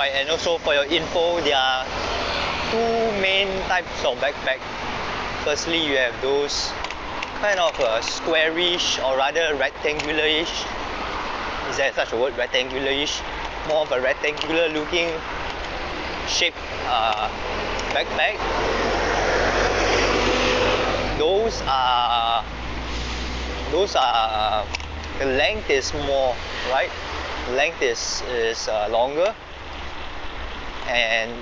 right? And also for your info, there are two main types of backpack. Firstly, you have those kind of squarish or rather rectangularish. Is there such a word, rectangularish? More of a rectangular looking shape backpack. Those are the length is more, right? The length is longer,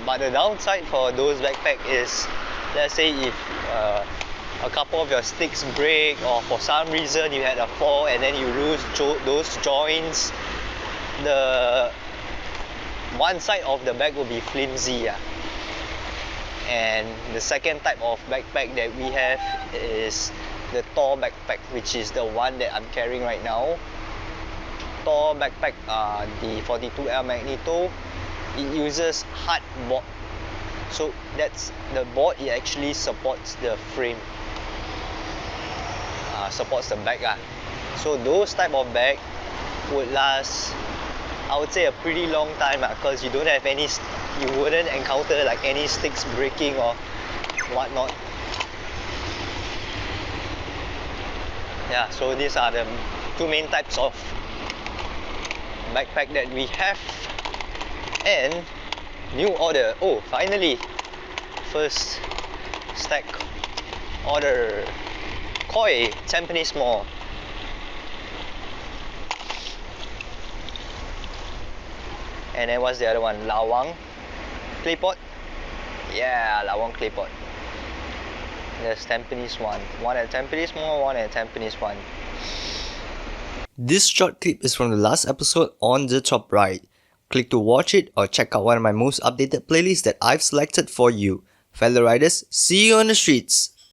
but the downside for those backpack is, let's say if a couple of your sticks break, or for some reason you had a fall and then you lose those joints, the one side of the bag will be flimsy. And the second type of backpack that we have is the Tor backpack, which is the one that I'm carrying right now. Tor backpack, the 42L Magneto, it uses hard board. So that's the board, it actually supports the frame, supports the bag. So those type of bag would last, I would say, a pretty long time, because you don't have any, you wouldn't encounter like any sticks breaking or whatnot. Yeah, so these are the two main types of backpack that we have. And new order, oh finally, first stack order, Koi, Tampines Mall. And then what's the other one? Lawang clay pot. Yeah, Lawang clay pot. There's Tampines one. One at Tampines Mall, one at Tampines one. This short clip is from the last episode on the top right. Click to watch it or check out one of my most updated playlists that I've selected for you. Fellow riders, see you on the streets!